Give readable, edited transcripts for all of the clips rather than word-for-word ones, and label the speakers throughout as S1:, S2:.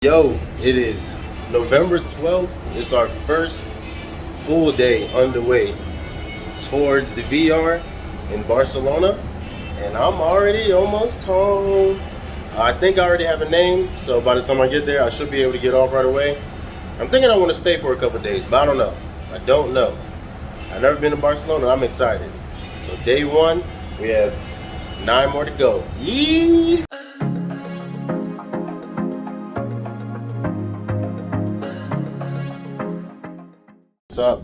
S1: Yo, it is November 12th. It's our first full day underway towards the VR in Barcelona, and I'm already almost home. I think I already have a name, so by the time I get there, I should be able to get off right away. I'm thinking I want to stay for a couple days, but I don't know. I don't know. I've never been to Barcelona. I'm excited. So day one, we have 9 more to go. Yee! What's up?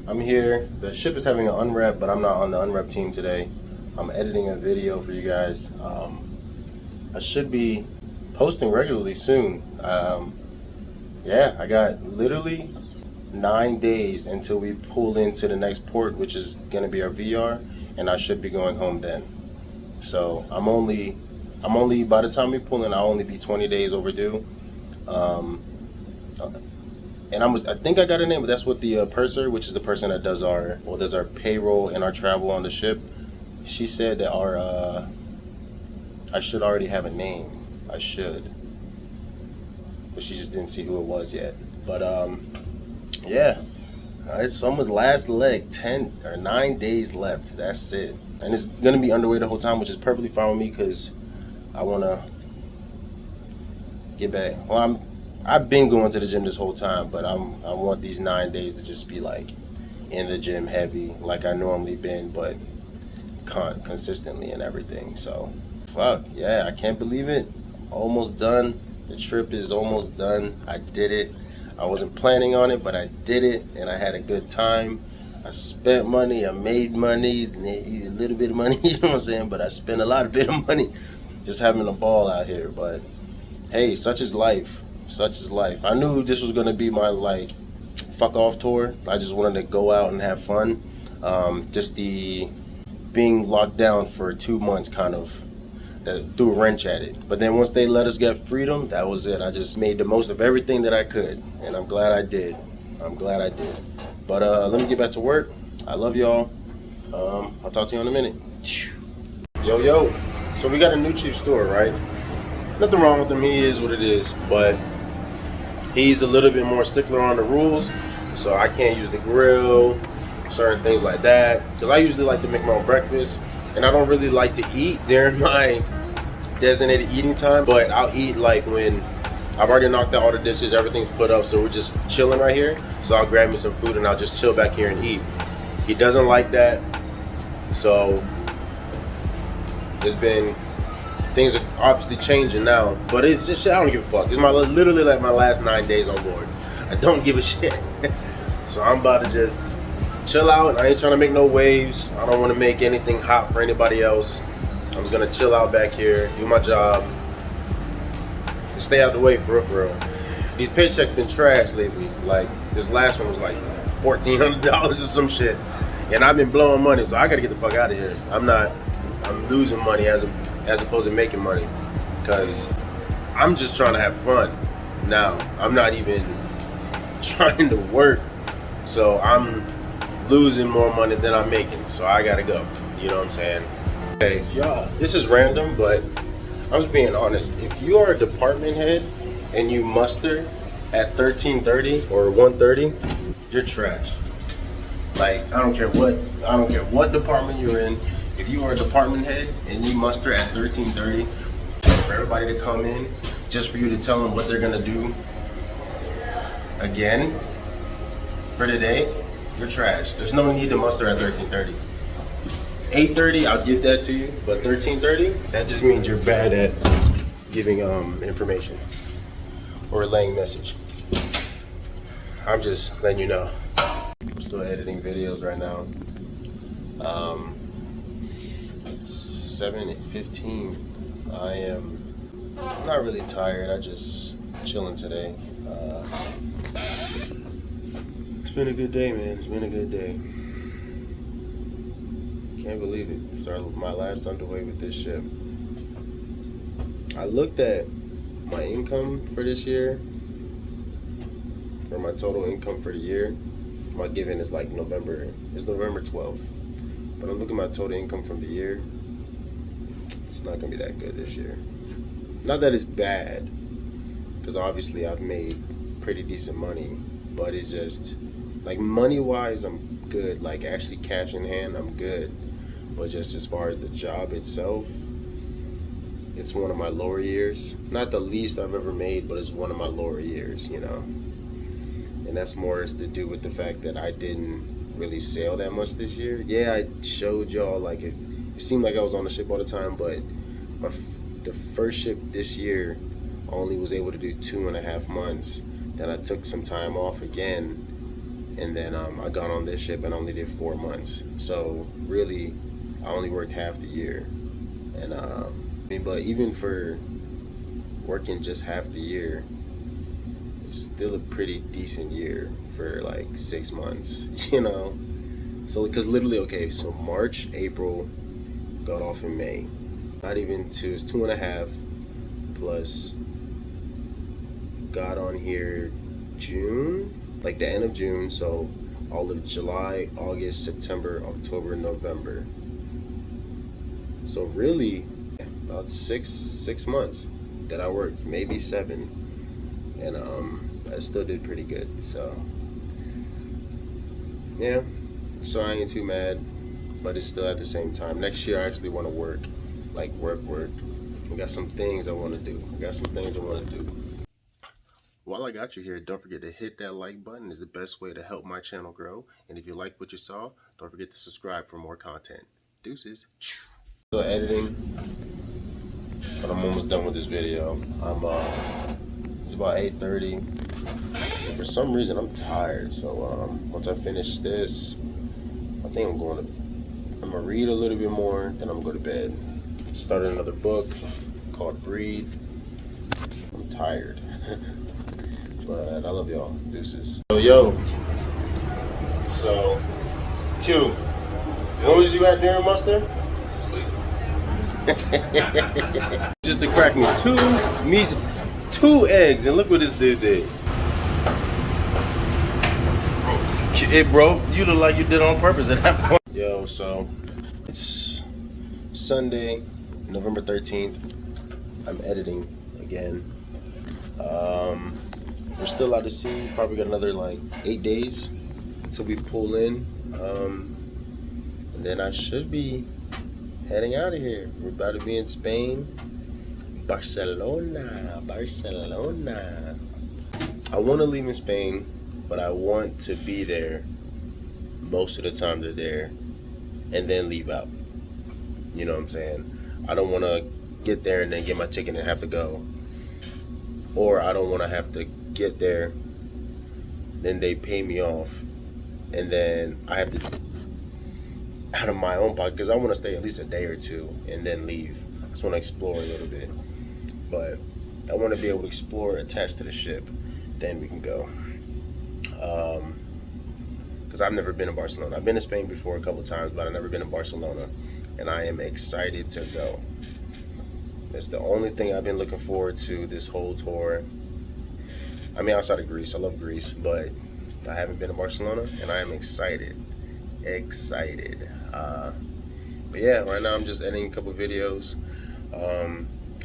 S1: I'm here. The ship is having an unwrap, but I'm not on the unwrap team today. I'm editing a video for you guys. I should be posting regularly soon. Yeah, I got literally 9 days until we pull into the next port, which is gonna be our VR, and I should be going home then. So I'm only by the time we pull in, I'll only be 20 days overdue. And I think I got a name, but that's what the purser, which is the person that does our payroll and our travel on the ship. She said that I should already have a name. I should, but she just didn't see who it was yet. But yeah, it's almost last leg, 10 or 9 days left. That's it, and it's gonna be underway the whole time, which is perfectly fine with me because I wanna get back. Well, I've been going to the gym this whole time, but I want these 9 days to just be like in the gym heavy, like I normally been, but consistently and everything. So, fuck yeah, I can't believe it. Almost done. The trip is almost done. I did it. I wasn't planning on it, but I did it, and I had a good time. I spent money. I made money, a little bit of money. You know what I'm saying? But I spent a lot of bit of money, just having a ball out here. But hey, such is life. Such is life. I knew this was gonna be my fuck off tour. I just wanted to go out and have fun. Just the being locked down for 2 months kind of threw a wrench at it. But then once they let us get freedom, that was it. I just made the most of everything that I could, and I'm glad I did. I'm glad I did. But let me get back to work. I love y'all. I'll talk to you in a minute. Yo. So we got a new chief store, right? Nothing wrong with him. He is what it is, but he's a little bit more stickler on the rules, so I can't use the grill, certain things like that, because I usually like to make my own breakfast, and I don't really like to eat during my designated eating time, but I'll eat like when I've already knocked out all the dishes, everything's put up, so we're just chilling right here, so I'll grab me some food and I'll just chill back here and eat. He doesn't like that, so things are obviously changing now, but it's just shit. I don't give a fuck. It's literally like my last 9 days on board. I don't give a shit. So I'm about to just chill out. I ain't trying to make no waves. I don't want to make anything hot for anybody else. I'm just gonna chill out back here, do my job, and stay out the way for real. These paychecks been trash lately. Like this last one was like $1,400 or some shit, and I've been blowing money, so I gotta get the fuck out of here. I'm losing money as opposed to making money, because I'm just trying to have fun now. I'm not even trying to work, so I'm losing more money than I'm making, so I gotta go. You know what I'm saying? Hey, y'all, this is random, but I'm just being honest. If you are a department head and you muster at 13:30 or 1:30, you're trash. Like, I don't care what department you're in. If you are a department head and you muster at 13:30 for everybody to come in just for you to tell them what they're gonna do again for the day, you're trash. There's no need to muster at 13:30. 8:30, I'll give that to you, but 13:30, that just means you're bad at giving information or relaying message. I'm just letting you know. I'm still editing videos right now. It's 7:15. I am not really tired. I just chilling today. It's been a good day, man. It's been a good day. Can't believe it. Started my last underway with this ship. I looked at my income for this year, or my total income for the year. My giving is like November 12th. But I'm looking at my total income from the year. It's not gonna be that good this year. Not that it's bad, because obviously I've made pretty decent money, but it's just like money wise I'm good, like actually cash in hand I'm good, but just as far as the job itself, it's one of my lower years. Not the least I've ever made, but it's one of my lower years, you know. And that's more is to do with the fact that I didn't really sail that much this year. Yeah, I showed y'all like it seemed like I was on the ship all the time, but the first ship this year I only was able to do 2.5 months. Then I took some time off again, and then I got on this ship and only did 4 months. So really, I only worked half the year. And but even for working just half the year, it's still a pretty decent year for like 6 months, you know. So because literally, okay, so March, April, got off in May. Not even two, it's 2.5 plus got on here June, like the end of June, so all of July, August, September, October, November. So really about six months that I worked, maybe 7, and I still did pretty good. So yeah, so I ain't too mad, but it's still at the same time. Next year I actually want to work, like work. I got some things I want to do. While I got you here, don't forget to hit that like button. It's the best way to help my channel grow. And if you like what you saw, don't forget to subscribe for more content. Deuces. Still editing, but I'm almost done with this video. It's about 8:30. For some reason, I'm tired. So once I finish this, I think I'm gonna read a little bit more, then I'm gonna go to bed. Started another book called Breathe. I'm tired. But I love y'all. Deuces. So Q, when was you at during muster? Sleep. Just to crack me 2 eggs, and look what this dude did. It broke. You look like you did it on purpose at that point. Yo, so it's Sunday, November 13th. I'm editing again. We're still out to sea. Probably got another like 8 days until we pull in. And then I should be heading out of here. We're about to be in Spain. Barcelona. I want to leave in Spain, but I want to be there most of the time they're there and then leave out. You know what I'm saying? I don't want to get there and then get my ticket and have to go. Or I don't want to have to get there, then they pay me off, and then I have to, out of my own pocket, because I want to stay at least a day or 2 and then leave. I just want to explore a little bit. But I want to be able to explore attached to the ship, then we can go. Because I've never been to Barcelona. I've been to Spain before a couple times, but I've never been to Barcelona, and I am excited to go. That's the only thing I've been looking forward to this whole tour. I mean, outside of Greece, I love Greece, but I haven't been to Barcelona, and I am excited. But yeah, right now I'm just editing a couple videos.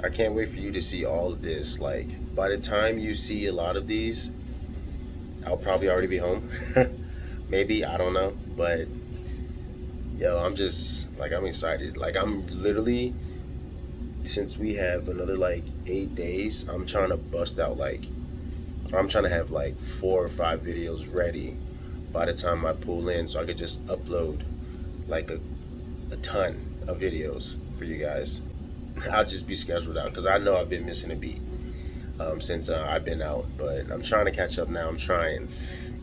S1: I can't wait for you to see all of this. Like, by the time you see a lot of these, I'll probably already be home. Maybe, I don't know, but yo, I'm just, like, I'm excited. Like, I'm literally, since we have another like 8 days, I'm trying to bust out I'm trying to have like 4 or 5 videos ready by the time I pull in, so I could just upload like a ton of videos for you guys. I'll just be scheduled out because I know I've been missing a beat since I've been out, but I'm trying to catch up now. I'm trying.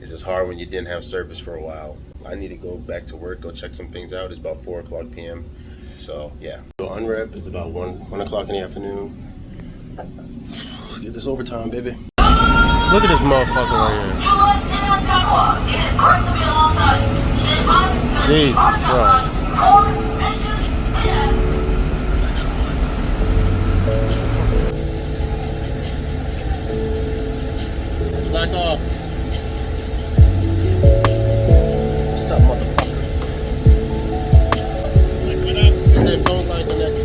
S1: It's just hard when you didn't have service for a while. I need to go back to work, go check some things out. It's about 4 o'clock p.m. So yeah, so unwrap. It's about 1 o'clock in the afternoon. Let's get this overtime, baby. Look at this motherfucker right here. Jesus Christ. Slack off. What's up, motherfucker? Like, what up? It said phone's line connected.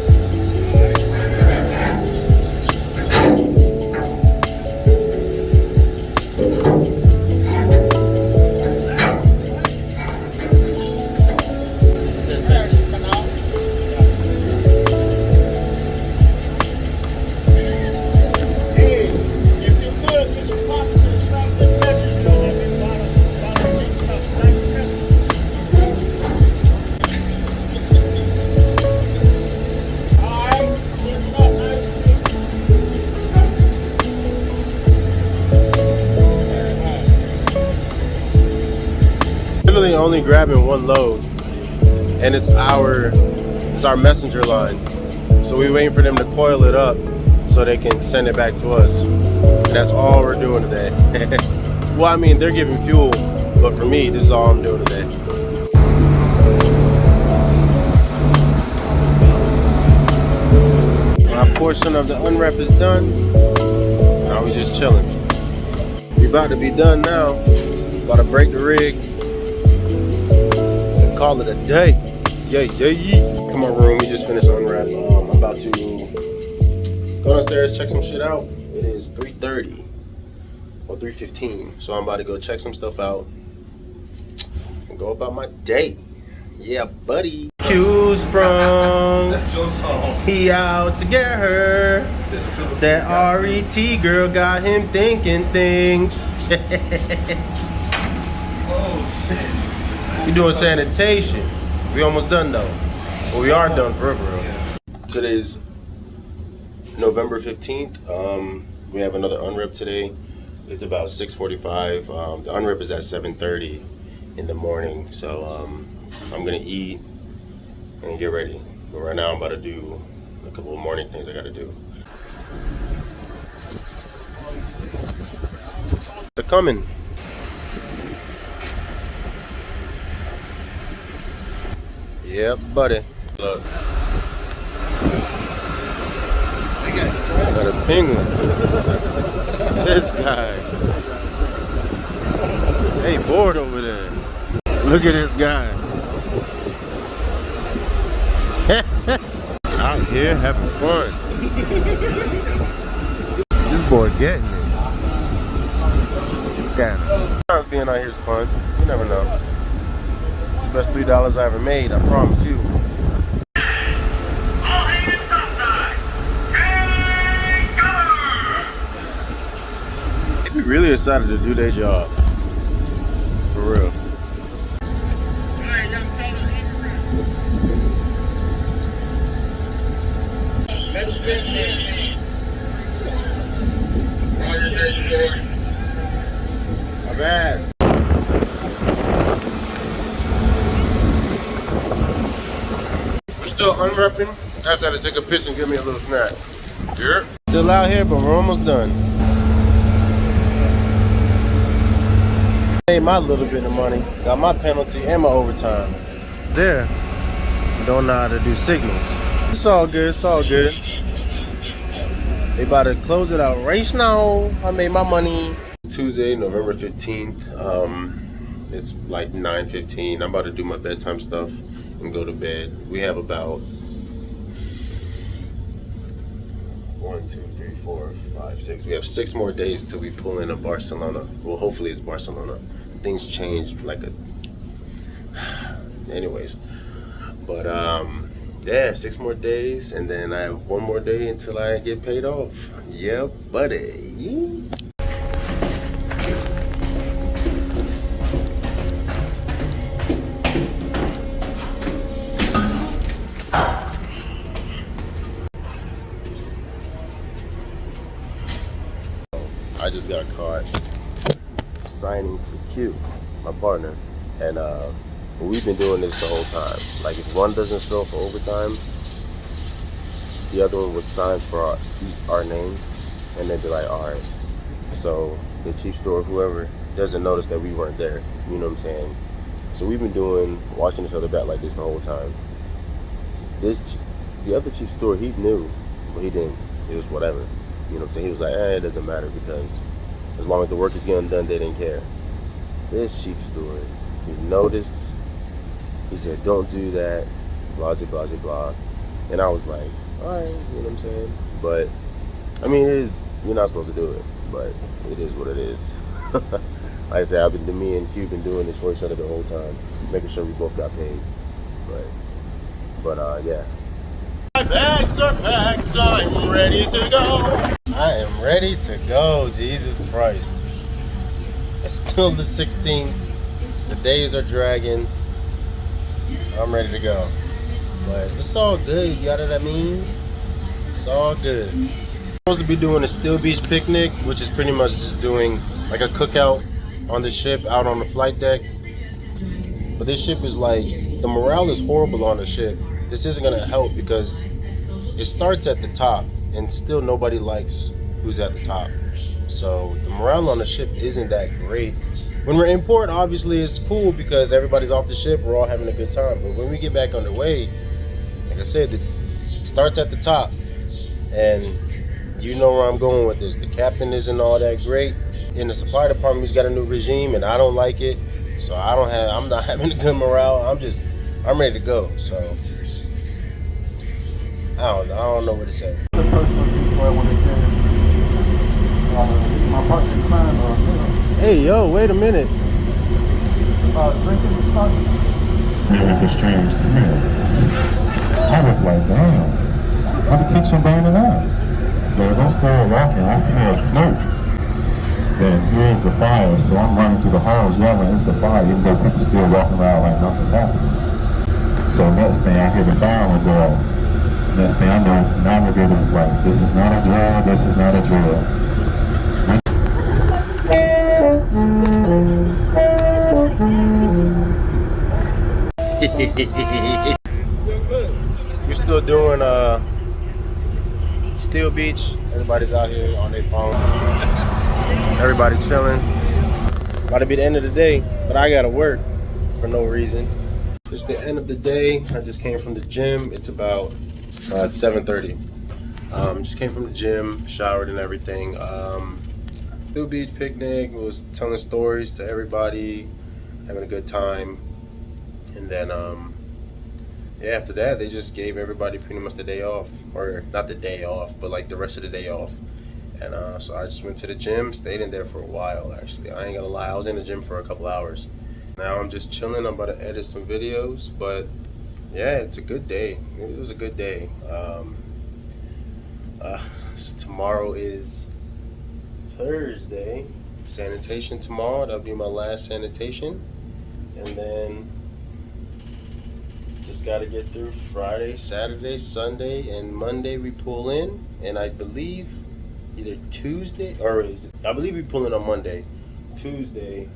S1: only grabbing one load, and it's our messenger line. So we're waiting for them to coil it up so they can send it back to us. And that's all we're doing today. Well, I mean, they're giving fuel, but for me, this is all I'm doing today. My portion of the unwrap is done. Now we just chilling. We about to be done now. About to break the rig and call it a day. Yeah. Come on, room. We just finished unwrap. I'm about to go downstairs, check some shit out. It is 3:30 or 3:15, so I'm about to go check some stuff out and go about my day. Yeah, buddy. Q sprung. That's your song. He out to get her. That RET girl got him thinking things. Oh shit. We doing sanitation. We almost done though. Well, we are done for real. Today's November 15th. We have another unrip today. It's about 6:45. The unrip is at 7:30 in the morning. So I'm gonna eat and get ready. But right now I'm about to do a couple of morning things I gotta do. They're coming. Yep, buddy. Look. Got a penguin. This guy. Hey, bored over there. Look at this guy. Out here having fun. This boy getting it. Damn. Being out here is fun. You never know. It's the best $3 I ever made, I promise you. They be really excited to do their job. For real. My bad. We're still unwrapping. I just had to take a piss and give me a little snack. Yeah. Still out here, but we're almost done. Made my little bit of money. Got my penalty and my overtime. There. Don't know how to do signals. It's all good. It's all good. They about to close it out right now. I made my money. Tuesday, November 15th. It's like 9:15. I'm about to do my bedtime stuff and go to bed. We have about 1, 2, 3, 4, 5, 6. We have 6 more days till we pull into Barcelona. Well, hopefully it's Barcelona. Things change like a. Anyways, but yeah, 6 more days, and then I have 1 more day until I get paid off. Yeah, buddy. I just got caught signing for Q, my partner, and we've been doing this the whole time. Like, if one doesn't show up for overtime, the other one would sign for our names, and they'd be like, all right. So the chief store, whoever, doesn't notice that we weren't there. You know what I'm saying? So we've been watching each other back like this the whole time. The other chief store, he knew, but he didn't. It was whatever. You know what I'm saying? He was like, it doesn't matter, because as long as the work is getting done, they didn't care. This chief store, he noticed. He said, don't do that, blah, blah, blah, blah. And I was like, all right, you know what I'm saying? But, I mean, you're not supposed to do it, but it is what it is. Like I said, me and Q been doing this for each other the whole time, making sure we both got paid. But yeah. My bags are packed, I'm ready to go. I am ready to go, Jesus Christ. It's still the 16th. The days are dragging. I'm ready to go. But it's all good, you got what I mean? It's all good. I'm supposed to be doing a Still Beach picnic, which is pretty much just doing like a cookout on the ship, out on the flight deck. But this ship is like, the morale is horrible on the ship. This isn't gonna help because it starts at the top and still nobody likes who's at the top. So the morale on the ship isn't that great. When we're in port, obviously it's cool because everybody's off the ship, we're all having a good time. But when we get back underway, like I said, it starts at the top. And you know where I'm going with this. The captain isn't all that great. In the supply department, he's got a new regime and I don't like it. So I'm not having a good morale. I'm ready to go. So I don't know what to say.
S2: The first one since I want to say my partner crime or pills.
S1: Hey yo, wait a minute.
S2: It's about drinking responsibly.
S3: There was a strange smell. I was like, damn, why the kitchen burning up? So as I'm still walking, I smell smoke. Then here's a fire, so I'm running through the halls yelling, it's a fire, even though people still walking around like nothing's happening. So next thing I hear the fire alarm go off. Next thing I know, navigator was like, this is not a drill, this is not a drill.
S1: We're still doing Steel Beach. Everybody's out here on their phone. Everybody chilling. About to be the end of the day, but I gotta work for no reason. It's the end of the day. I just came from the gym. It's about 7:30. Just came from the gym, showered and everything. Steel Beach picnic, was telling stories to everybody, having a good time. And then yeah, after that they just gave everybody pretty much the day off, or not the day off, but like the rest of the day off. And so I just went to the gym, stayed in there for a while. Actually, I ain't gonna lie, I was in the gym for a couple hours. Now I'm just chilling. I'm about to edit some videos, but yeah, it's a good day. It was a good day. So tomorrow is Thursday. Sanitation tomorrow. That'll be my last sanitation, and then just got to get through Friday, Saturday, Sunday, and Monday we pull in. And I believe either Tuesday, or I believe we pull in on Monday. Tuesday,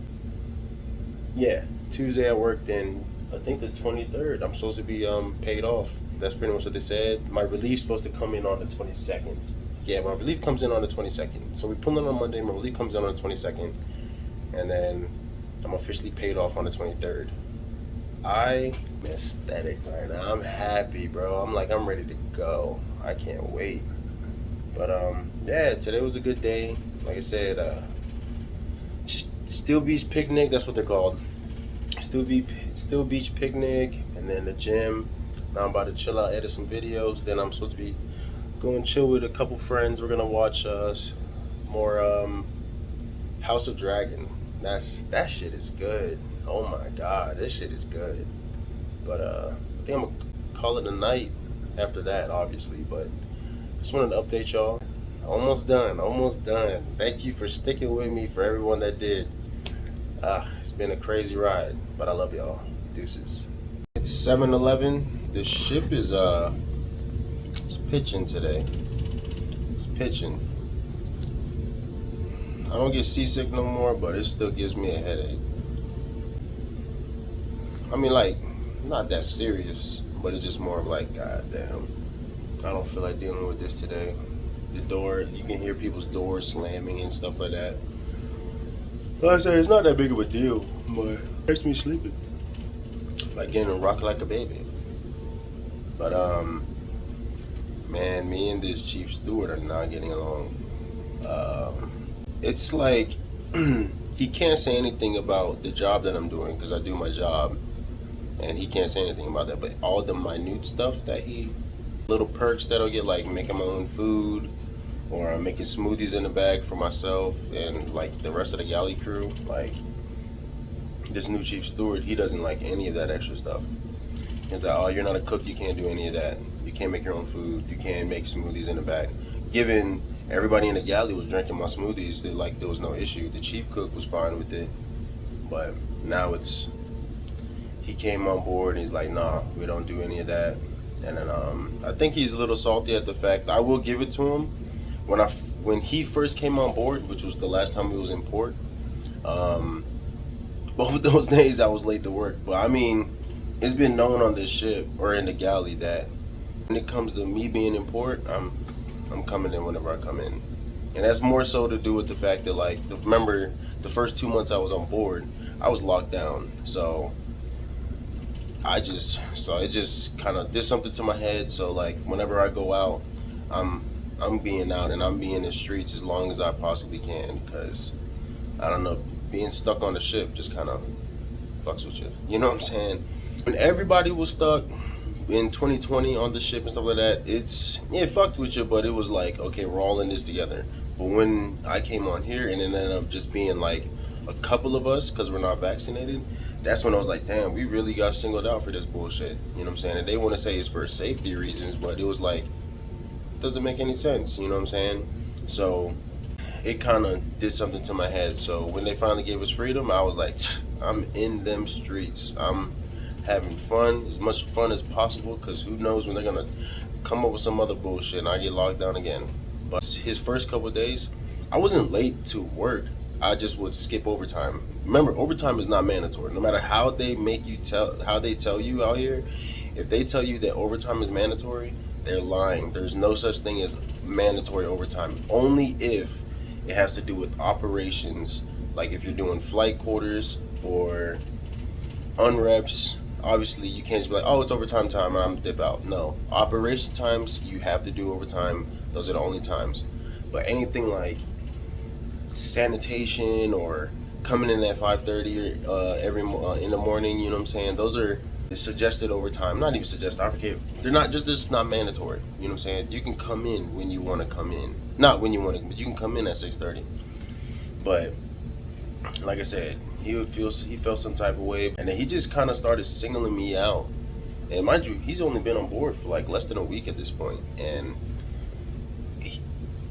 S1: yeah, Tuesday I worked in, I think the 23rd. I'm supposed to be paid off. That's pretty much what they said. My relief's supposed to come in on the 22nd. Yeah, my relief comes in on the 22nd. So we pull in on Monday, my relief comes in on the 22nd, and then I'm officially paid off on the 23rd. I'm ecstatic right now. I'm happy, bro. I'm ready to go. I can't wait. But yeah, today was a good day. Like I said, Steel Beach picnic, that's what they're called. Steel Beach picnic, and then the gym. Now I'm about to chill out, edit some videos. Then I'm supposed to be going chill with a couple friends. We're gonna watch more House of Dragon. That shit is good. Oh my god, this shit is good. But I think I'm gonna call it a night after that, obviously. But just wanted to update y'all. Almost done. Thank you for sticking with me, for everyone that did. It's been a crazy ride, but I love y'all. Deuces. It's 7:11. The ship is it's pitching today. It's pitching. I don't get seasick no more, but it still gives me a headache. I mean, like, not that serious, but it's just more of like, god damn, I don't feel like dealing with this today. The door, you can hear people's doors slamming and stuff like that. Like I said, it's not that big of a deal, but it makes me sleepy. Like getting a rock like a baby. But man, me and this chief steward are not getting along. It's like he can't say anything about the job that I'm doing, because I do my job, and he can't say anything about that. But all the minute stuff that little perks that I'll get, like making my own food, or I'm making smoothies in the bag for myself and like the rest of the galley crew, like this new chief steward, he doesn't like any of that extra stuff. He's like, oh, you're not a cook, you can't do any of that. You can't make your own food, you can't make smoothies in the bag. Given everybody in the galley was drinking my smoothies, there was no issue. The chief cook was fine with it, but now he came on board and he's like, nah, we don't do any of that. And then I think he's a little salty at the fact, I will give it to him, when he first came on board, which was the last time he was in port, Both of those days I was late to work. But I mean, it's been known on this ship or in the galley that when it comes to me being in port, I'm coming in whenever I come in. And that's more so to do with the fact that, like, remember the first 2 months I was on board, I was locked down. So it just kind of did something to my head. So like whenever I go out, I'm being out and I'm being in the streets as long as I possibly can, because I don't know, being stuck on the ship just kind of fucks with you. You know what I'm saying? When everybody was stuck in 2020 on the ship and stuff like that, it fucked with you, but it was like, okay, we're all in this together. But when I came on here and it ended up just being like a couple of us because we're not vaccinated, that's when I was like, damn, we really got singled out for this bullshit. You know what I'm saying? And they want to say it's for safety reasons, but it was like, doesn't make any sense. You know what I'm saying? So it kind of did something to my head. So when they finally gave us freedom, I was like, I'm in them streets. I'm having fun, as much fun as possible, because who knows when they're going to come up with some other bullshit and I get locked down again. But his first couple of days, I wasn't late to work. I just would skip overtime. Remember, overtime is not mandatory. No matter how they tell you out here, if they tell you that overtime is mandatory, they're lying. There's no such thing as mandatory overtime. Only if it has to do with operations, like if you're doing flight quarters or unreps. Obviously, you can't just be like, oh, it's overtime time, and I'm dip out. No, operation times, you have to do overtime. Those are the only times. But anything like sanitation or coming in at 5:30 every in the morning, you know what I'm saying? Those are suggested overtime. Not even suggested. I forget. They're just not mandatory. You know what I'm saying? You can come in when you want to come in. Not when you want to, but you can come in at 6:30. But like I said, he felt some type of way, and then he just kind of started singling me out. And mind you, he's only been on board for like less than a week at this point, and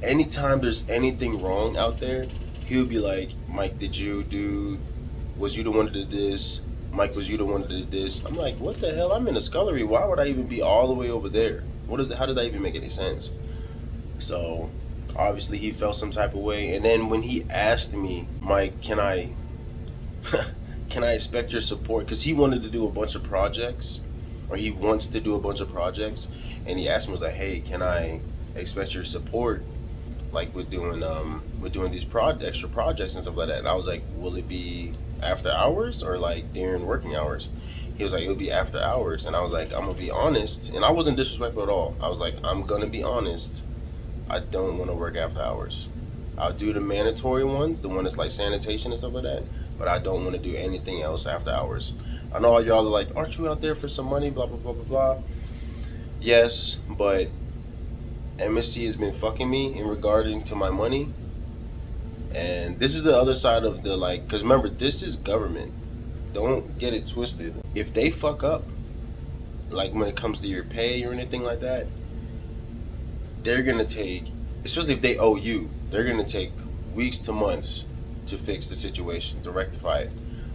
S1: anytime there's anything wrong out there, he would be like, Mike, was you the one that did this? Mike, was you the one that did this? I'm like, what the hell? I'm in a scullery. Why would I even be all the way over there? How did that even make any sense? So obviously he felt some type of way. And then when he asked me, Mike, can I expect your support? Because he wanted to do a bunch of projects, or he wants to do a bunch of projects. And he asked me, was like, hey, can I expect your support? Like with doing these extra projects and stuff like that. And I was like, will it be after hours or like during working hours? He was like, it'll be after hours. And I was like, I'm gonna be honest. And I wasn't disrespectful at all. I was like, I'm gonna be honest. I don't want to work after hours. I'll do the mandatory ones, the one that's like sanitation and stuff like that, but I don't want to do anything else after hours. I know all y'all are like, aren't you out there for some money, blah, blah, blah, blah, blah. Yes, but MSC has been fucking me in regarding to my money. And this is the other side of the, like, because remember, this is government. Don't get it twisted. If they fuck up, like when it comes to your pay or anything like that, they're gonna take, especially if they owe you, they're gonna take weeks to months to fix the situation, to rectify it.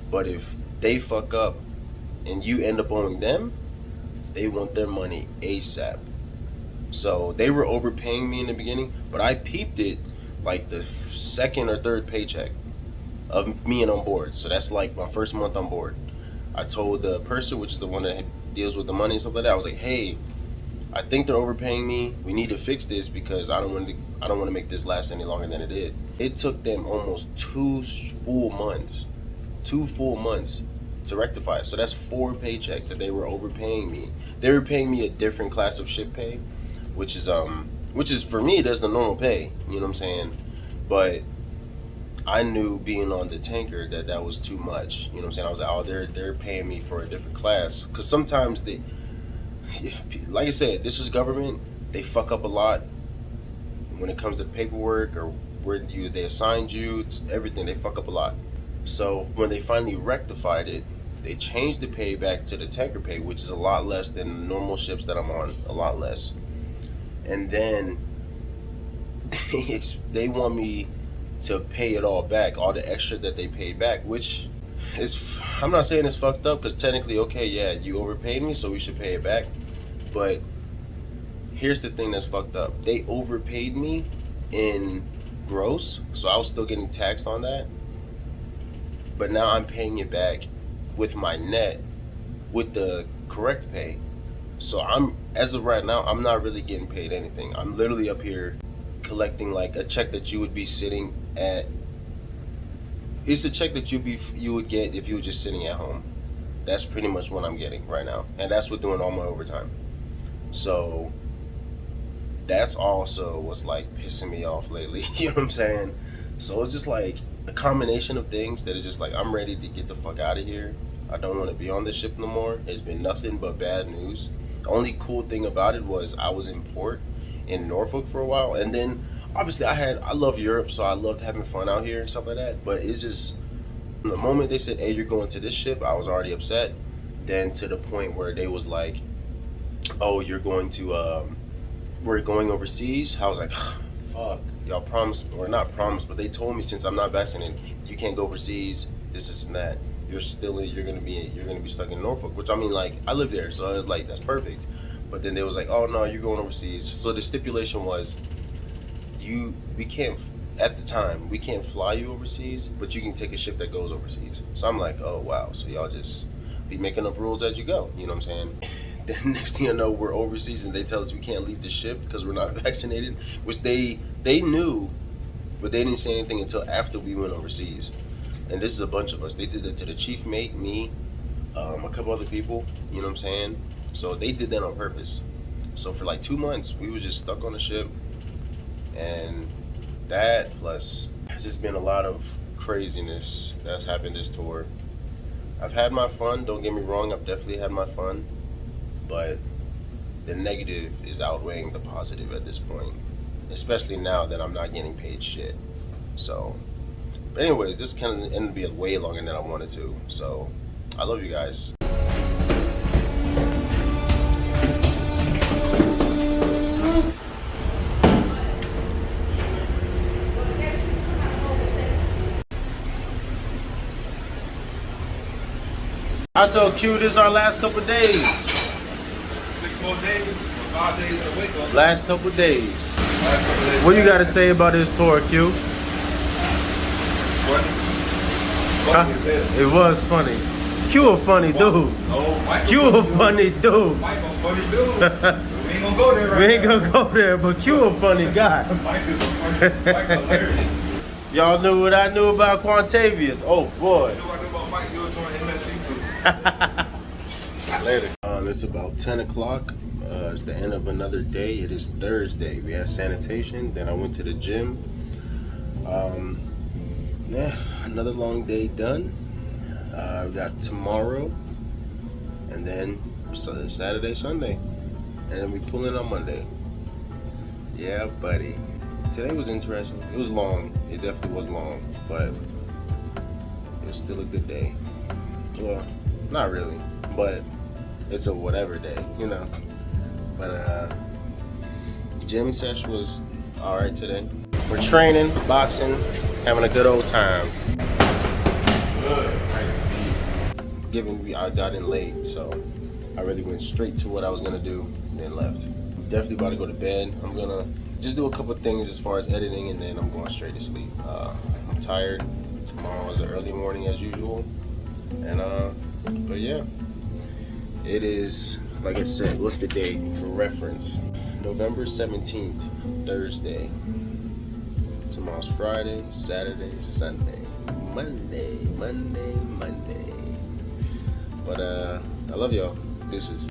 S1: But if they fuck up and you end up owing them, they want their money ASAP. So they were overpaying me in the beginning, but I peeped it like the second or third paycheck of me and on board. So that's like my first month on board. I told the person, which is the one that deals with the money and stuff like that, I was like, hey, I think they're overpaying me. We need to fix this because I don't want to make this last any longer than it did. It took them almost 2 full months to rectify it. So that's 4 paychecks that they were overpaying me. They were paying me a different class of ship pay, which is for me, that's the normal pay. You know what I'm saying? But I knew being on the tanker that was too much. You know what I'm saying? I was like, oh, they're paying me for a different class. Because sometimes they, like I said, this is government. They fuck up a lot when it comes to paperwork or where they assigned you. It's everything. They fuck up a lot. So when they finally rectified it, they changed the pay back to the tanker pay, which is a lot less than normal ships that I'm on, a lot less. And then they want me to pay it all back, all the extra that they paid back, which is, I'm not saying it's fucked up, because technically, okay, yeah, you overpaid me, so we should pay it back. But here's the thing that's fucked up. They overpaid me in gross, so I was still getting taxed on that. but now I'm paying it back with my net, with the correct pay. So as of right now, I'm not really getting paid anything. I'm literally up here collecting like a check that you would be sitting at. It's a check that you would get if you were just sitting at home. That's pretty much what I'm getting right now, and that's with doing all my overtime. So that's also what's like pissing me off lately. You know what I'm saying? So it's just like a combination of things that is just like, I'm ready to get the fuck out of here. I don't want to be on this ship no more. It's been nothing but bad news. The only cool thing about it was I was in port in Norfolk for a while, and then obviously I love Europe, so I loved having fun out here and stuff like that. But it's just, the moment they said, hey, you're going to this ship, I was already upset. Then to the point where they was like, oh, you're going to we're going overseas. I was like, fuck, y'all promised, or not promised, but they told me since I'm not vaccinated, you can't go overseas, this and that. You're gonna be stuck in Norfolk, which I mean, like, I live there, so like that's perfect. But then they was like, oh no, you're going overseas. So the stipulation was, we can't fly you overseas, but you can take a ship that goes overseas. So I'm like, oh wow, so y'all just be making up rules as you go, you know what I'm saying? Then next thing you know, we're overseas and they tell us we can't leave the ship because we're not vaccinated, which they knew, but they didn't say anything until after we went overseas. And this is a bunch of us. They did that to the chief mate, me, a couple other people, you know what I'm saying? So they did that on purpose. So for like 2 months, we were just stuck on the ship, and that plus there's just been a lot of craziness that's happened this tour. I've had my fun, don't get me wrong, I've definitely had my fun, but the negative is outweighing the positive at this point, especially now that I'm not getting paid shit. So, but anyways, this kind of ended up being way longer than I wanted to, so I love you guys. I told Q this is our last couple days.
S4: 6 more days, 5 days a week.
S1: Last couple days. What do you got to say about this tour, Q?
S4: Funny.
S1: It was funny. Q a funny dude. Q a funny dude.
S4: Mike a funny dude. We ain't gonna go there right
S1: We ain't gonna go there, but Q a funny guy.
S4: Mike is a funny, Mike hilarious.
S1: Y'all knew what I knew about Quantavious. Oh boy.
S4: You know what I knew about Mike? You were doing MSC too.
S1: Later. It's about 10 o'clock. It's the end of another day. It is Thursday. We had sanitation. Then I went to the gym. Yeah, another long day done. We got tomorrow, and then Saturday, Sunday, and then we pull in on Monday. Yeah, buddy. Today was interesting. It was long. It definitely was long, but it was still a good day. Well, not really, but it's a whatever day, you know. But gym session was all right today. We're training, boxing, having a good old time.
S4: Good, nice to meet you.
S1: I got in late, so I really went straight to what I was gonna do, and then left. Definitely about to go to bed. I'm gonna just do a couple things as far as editing, and then I'm going straight to sleep. I'm tired. Tomorrow is an early morning as usual, and but yeah, it is, like I said, what's the date for reference? November 17th, Thursday. Tomorrow's Friday, Saturday, Sunday, Monday. But I love y'all. Deuces.